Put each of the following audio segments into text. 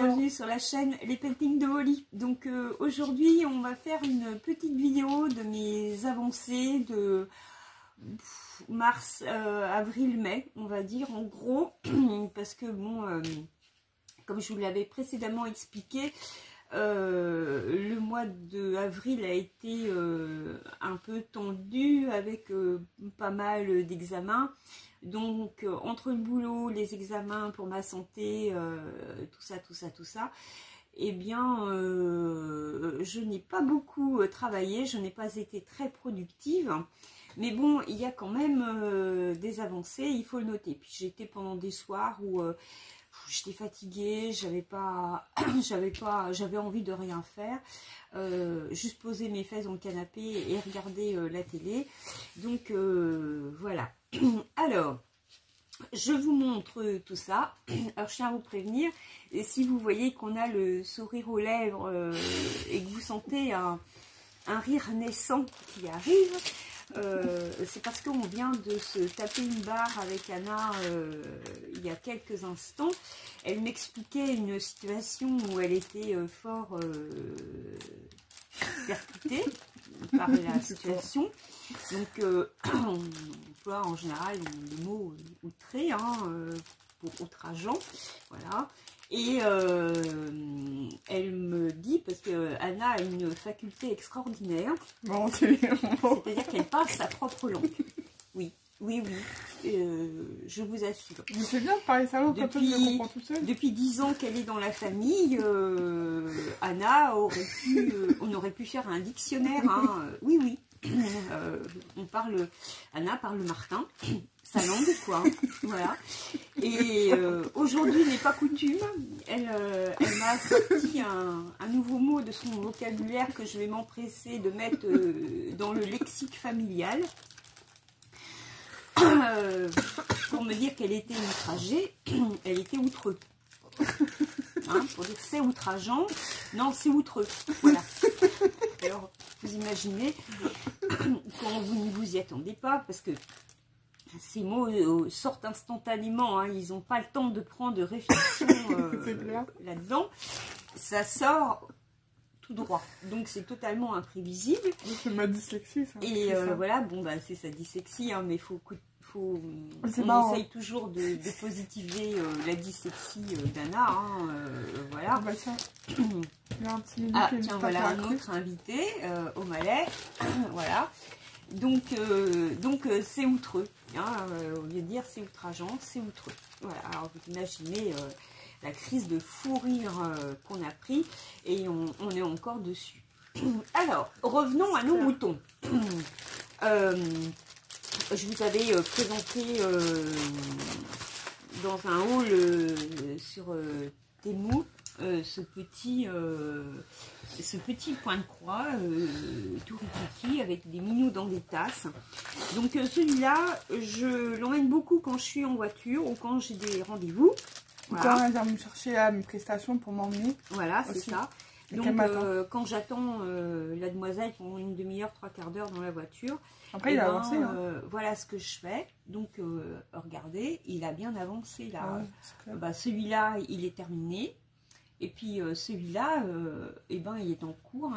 bienvenue sur la chaîne Les Paintings de Molly. Donc aujourd'hui on va faire une petite vidéo de mes avancées de mars, avril, mai, on va dire en gros, parce que bon, comme je vous l'avais précédemment expliqué, le mois d'avril a été un peu tendu avec pas mal d'examens. Donc entre le boulot, les examens pour ma santé, tout ça, eh bien je n'ai pas beaucoup travaillé, je n'ai pas été très productive. Mais bon, il y a quand même des avancées, il faut le noter. Puis j'étais pendant des soirs où j'étais fatiguée, j'avais envie de rien faire, juste poser mes fesses dans le canapé et regarder la télé. Donc voilà. Alors, je vous montre tout ça. Alors, je tiens à vous prévenir, et si vous voyez qu'on a le sourire aux lèvres et que vous sentez un rire naissant qui arrive, c'est parce qu'on vient de se taper une barre avec Anna il y a quelques instants. Elle m'expliquait une situation où elle était fort percutée par la situation. Donc on emploie en général le mot outré, pour outrageant, voilà. Et elle me dit, parce que Anna a une faculté extraordinaire, c'est-à-dire qu'elle parle sa propre langue. Oui, je vous assure. C'est bien de parler sa langue, quand je le comprends tout seul. Depuis 10 ans qu'elle est dans la famille, Anna on aurait pu faire un dictionnaire. Oui. Anna parle Martin, sa langue, quoi. Voilà. Et aujourd'hui n'est pas coutume. Elle m'a sorti un nouveau mot de son vocabulaire que je vais m'empresser de mettre dans le lexique familial. Pour me dire qu'elle était outragée, elle était outreux. Pour dire c'est outrageant, non c'est outreux. Voilà. Alors vous imaginez quand vous ne vous y attendez pas, parce que ces mots sortent instantanément, ils n'ont pas le temps de prendre de réflexion là-dedans. Ça sort tout droit, donc c'est totalement imprévisible. C'est ma dyslexie, ça. Et voilà, bon bah c'est sa dyslexie, mais on essaye toujours de positiver la dyslexie d'Anna, voilà. Bah tiens, tiens, voilà un autre invité au Malais, voilà. Donc c'est outreux, au lieu de dire c'est outrageant, c'est outreux. Voilà, alors vous imaginez la crise de fou rire qu'on a pris, et on est encore dessus. Alors, revenons à nos moutons. Je vous avais présenté dans un haul sur Temu ce petit point de croix tout rikiki avec des minous dans des tasses. Donc celui-là, je l'emmène beaucoup quand je suis en voiture ou quand j'ai des rendez-vous. Voilà. Quand elle vient me chercher à mes prestations pour m'emmener. Voilà, c'est ça. Donc quand j'attends la demoiselle pendant une demi-heure, 3/4 d'heure dans la voiture, après il a avancé. Voilà ce que je fais. Donc regardez, il a bien avancé là. Celui-là, il est terminé. Et puis celui-là, il est en cours.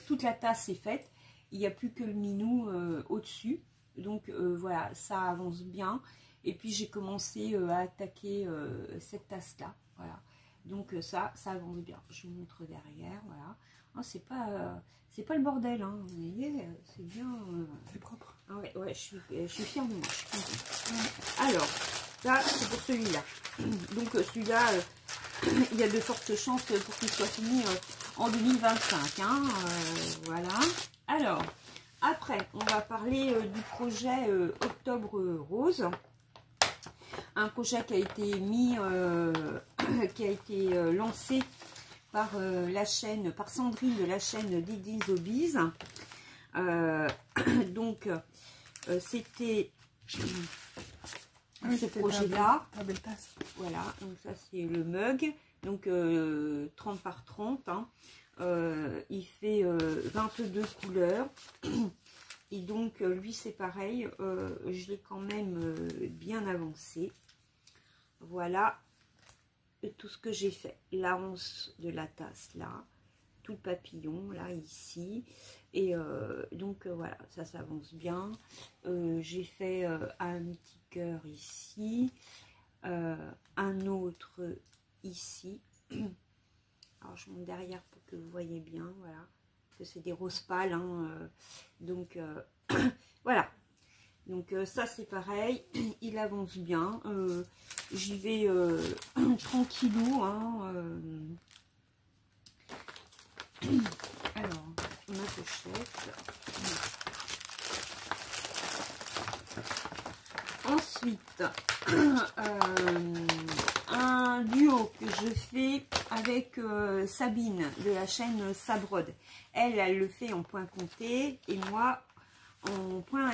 Toute la tasse est faite. Il n'y a plus que le minou au-dessus. Donc voilà, ça avance bien. Et puis j'ai commencé à attaquer cette tasse-là. Voilà. Donc ça avance bien. Je vous montre derrière, voilà. C'est pas le bordel, vous voyez, c'est bien. C'est propre. Ouais, je suis fière de moi. Je suis contente. Alors, ça c'est pour celui-là. Donc celui-là, il y a de fortes chances pour qu'il soit fini en 2025. Voilà. Alors, après, on va parler du projet Octobre Rose. Un projet qui a été lancé par par Sandrine de la chaîne Didi Zobise. Donc c'était ce projet-là. Voilà, donc ça c'est le mug, donc 30 par 30. Il fait 22 couleurs. Et donc lui c'est pareil, je l'ai quand même bien avancé. Voilà tout ce que j'ai fait. La hanse de la tasse là, tout le papillon là ici, et donc voilà, ça s'avance bien. J'ai fait un petit cœur ici, un autre ici. Alors je monte derrière pour que vous voyez bien, voilà, que c'est des roses pâles, hein, donc voilà. Donc ça c'est pareil, il avance bien, j'y vais tranquillou, hein, alors ma pochette, ensuite un duo que je fais avec Sabine de la chaîne Sabrode. Elle le fait en point compté et moi en point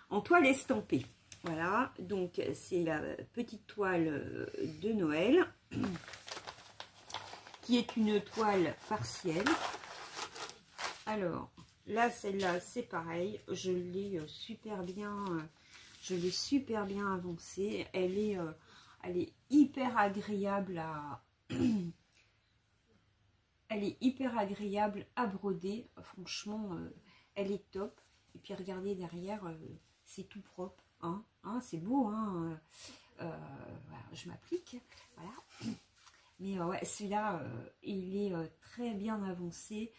en toile estampée. Voilà, donc c'est la petite toile de Noël qui est une toile partielle. Alors là, celle-là, c'est pareil, je l'ai super bien avancée. Elle est hyper agréable à elle est hyper agréable à broder. Franchement, elle est top. Et puis regardez derrière, c'est tout propre, hein, c'est beau, hein. Voilà, je m'applique, voilà. Mais ouais, celui-là, il est très bien avancé.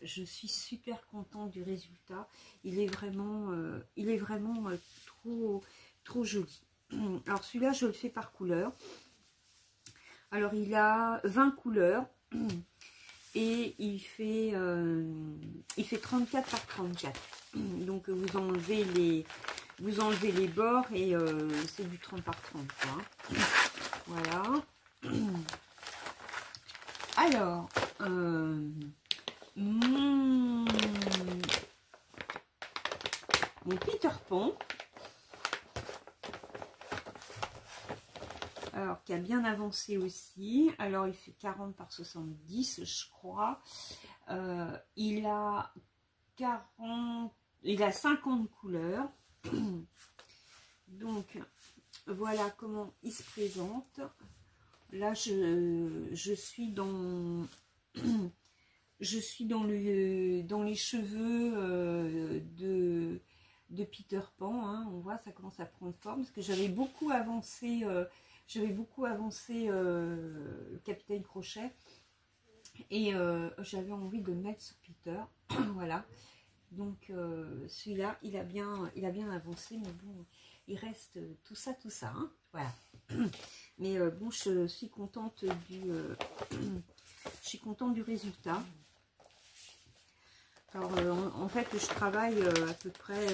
Je suis super contente du résultat. Il est vraiment trop joli. Alors celui-là, je le fais par couleur. Alors il a 20 couleurs et il fait 34 par 34. Donc vous enlevez les bords et c'est du 30 par 30, quoi. Voilà. Alors mon Peter Pan, alors qui a bien avancé aussi. Alors il fait 40 par 70, je crois. Il a 50 couleurs. Donc voilà comment il se présente. Là je suis dans les cheveux de Peter Pan, hein. On voit, ça commence à prendre forme parce que j'avais beaucoup avancé le Capitaine Crochet et j'avais envie de le mettre sur Peter. Voilà, donc celui-là il a bien avancé, mais bon, il reste tout ça, hein. Voilà. Mais bon, je suis contente du résultat. Alors en fait je travaille à peu près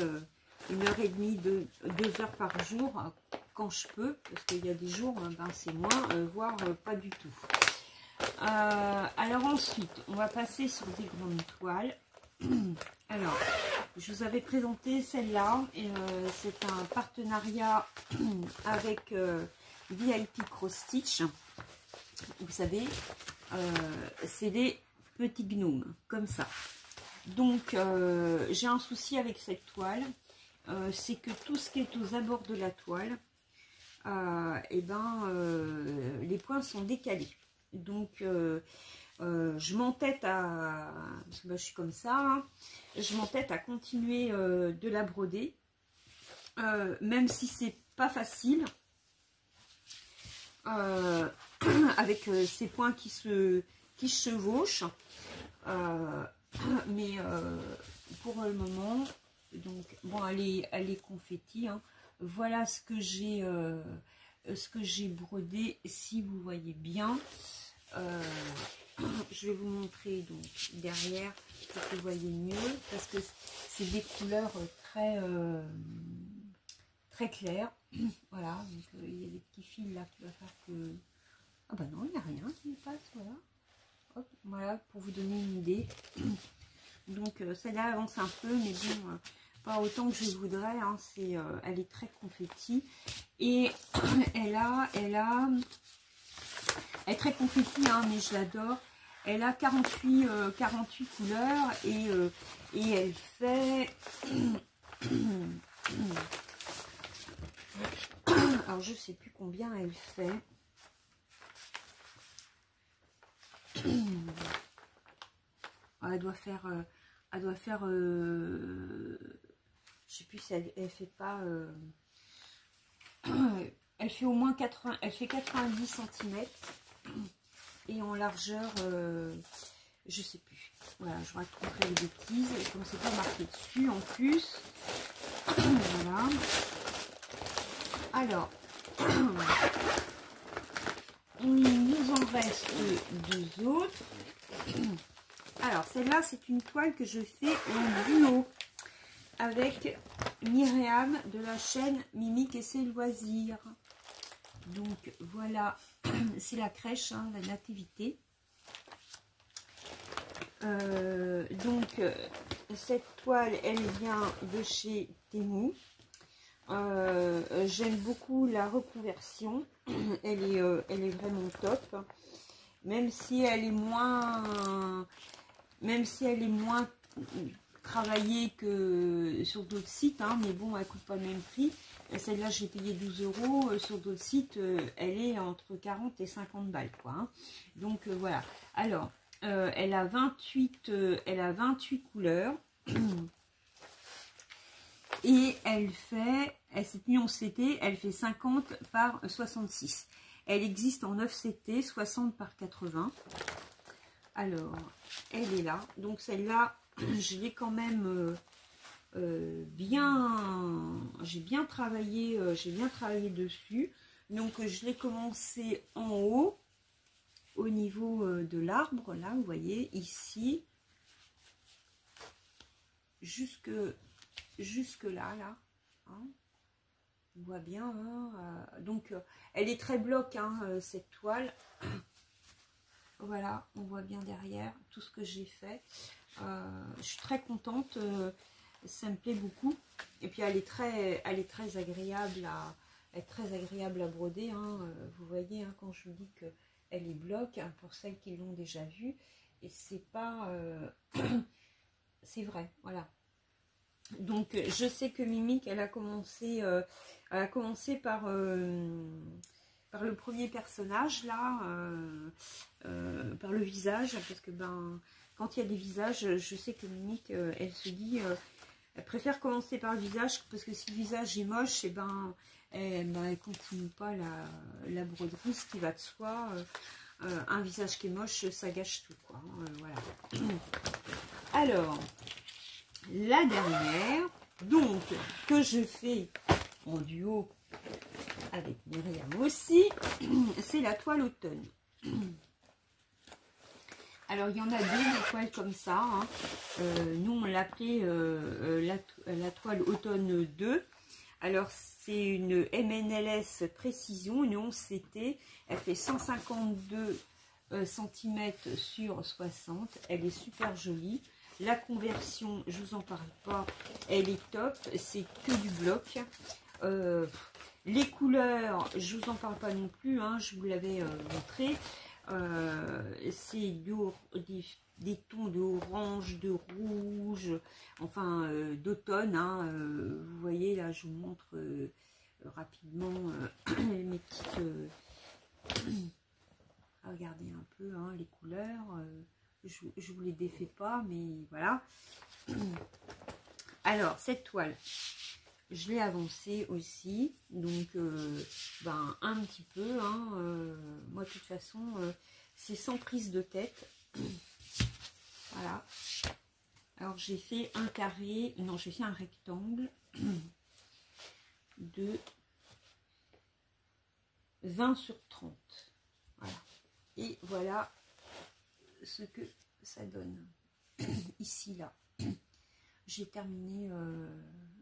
1h30, 2 heures par jour quand je peux, parce qu'il y a des jours ben, c'est moins, voire pas du tout. Alors ensuite on va passer sur des grandes toiles. Alors je vous avais présenté celle-là, et c'est un partenariat avec VIP Cross Stitch. Vous savez, c'est des petits gnomes comme ça. Donc j'ai un souci avec cette toile, c'est que tout ce qui est aux abords de la toile, les points sont décalés. Donc je m'entête à, parce que bah, je suis comme ça, hein, je m'entête à continuer de la broder, même si c'est pas facile, avec ces points qui se chevauchent. Mais pour le moment, donc bon, elle est confetti, hein. Voilà ce que j'ai brodé, si vous voyez bien. Je vais vous montrer donc derrière pour que vous voyez mieux, parce que c'est des couleurs très claires. Voilà, donc il y a des petits fils là qui va faire que, ah bah non, il n'y a rien qui passe, voilà. Hop, voilà, pour vous donner une idée. Donc celle-là avance un peu, mais bon, pas autant que je voudrais, hein. Elle est très confetti, et elle est très confetti, hein, mais je l'adore. Elle a 48 couleurs, et elle fait alors Alors, je sais plus combien elle fait. Elle doit faire... je sais plus si elle fait pas... elle fait au moins 80... Elle fait 90 cm. Et en largeur... je sais plus. Voilà, je raconterai les bêtises. Et comme c'est pas marqué dessus en plus. Voilà. Alors... il nous en reste deux autres. Alors, celle-là, c'est une toile que je fais en duo avec Myriam de la chaîne Mimique et ses loisirs. Donc, voilà, c'est la crèche, hein, la nativité. Donc, cette toile, elle vient de chez Temu. J'aime beaucoup la reconversion. Elle est vraiment top. Même si elle est moins travaillée que sur d'autres sites, hein, mais bon, elle coûte pas le même prix. Celle-là, j'ai payé 12 €. Sur d'autres sites, elle est entre 40 et 50 balles, quoi. Hein. Donc voilà. Alors, elle a 28 couleurs. Et elle fait, cette nuance CT, elle fait 50 par 66. Elle existe en 9 CT, 60 par 80. Alors, elle est là. Donc celle-là, je l'ai quand même j'ai bien travaillé dessus. Donc je l'ai commencé en haut, au niveau de l'arbre, là, vous voyez, ici, jusque là, hein. On voit bien, hein, donc elle est très bloc, hein, cette toile. Voilà, on voit bien derrière tout ce que j'ai fait. Je suis très contente, ça me plaît beaucoup. Et puis elle est très agréable à broder, hein. Vous voyez, hein, quand je vous dis que elle est bloc, hein, pour celles qui l'ont déjà vue, et c'est pas c'est vrai, voilà. Donc je sais que Mimique, elle a commencé par le premier personnage là, par le visage, parce que ben quand il y a des visages, je sais que Mimique, elle se dit, elle préfère commencer par le visage, parce que si le visage est moche, et ben elle continue pas la broderie, ce qui va de soi. Un visage qui est moche, ça gâche tout, quoi. Voilà. Alors, la dernière, donc, que je fais en duo avec Myriam aussi, c'est la toile automne. Alors, il y en a deux, des toiles comme ça. Hein. Nous, on l'appelait la toile automne 2. Alors, c'est une MNLS Précision, une 11 CT. Elle fait 152 cm sur 60. Elle est super jolie. La conversion, je vous en parle pas, elle est top. C'est que du bloc. Les couleurs, je vous en parle pas non plus, hein, je vous l'avais montré. C'est des tons de orange, de rouge, enfin d'automne. Hein, vous voyez là, je vous montre rapidement mes petites. Regardez un peu, hein, les couleurs. Je vous les défais pas, mais voilà. Alors cette toile, je l'ai avancée aussi, donc ben, un petit peu. Hein, moi de toute façon, c'est sans prise de tête. Voilà. Alors j'ai fait un carré, non, j'ai fait un rectangle de 20 sur 30. Voilà. Et voilà ce que ça donne. Ici, là. J'ai terminé,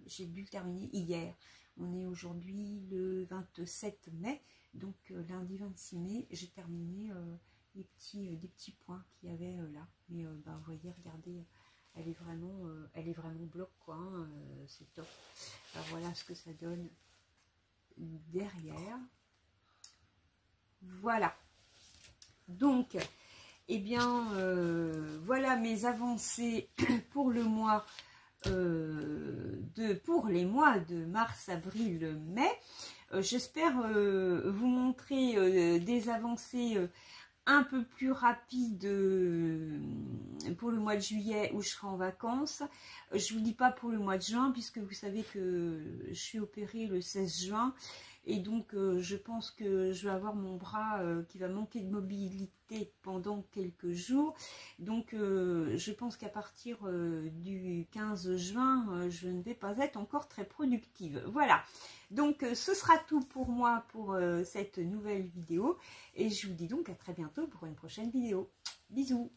j'ai dû le terminer hier. On est aujourd'hui le 27 mai, donc lundi 26 mai, j'ai terminé des petits points qu'il y avait là. Mais ben, vous voyez, regardez, elle est vraiment bloc, quoi. Hein, c'est top. Alors voilà ce que ça donne derrière. Voilà. Donc, eh bien, voilà mes avancées pour le mois pour les mois de mars, avril, mai. J'espère vous montrer des avancées un peu plus rapides pour le mois de juillet où je serai en vacances. Je vous dis pas pour le mois de juin puisque vous savez que je suis opérée le 16 juin. Et donc, je pense que je vais avoir mon bras qui va manquer de mobilité pendant quelques jours. Donc, je pense qu'à partir du 15 juin, je ne vais pas être encore très productive. Voilà. Donc, ce sera tout pour moi pour cette nouvelle vidéo. Et je vous dis donc à très bientôt pour une prochaine vidéo. Bisous!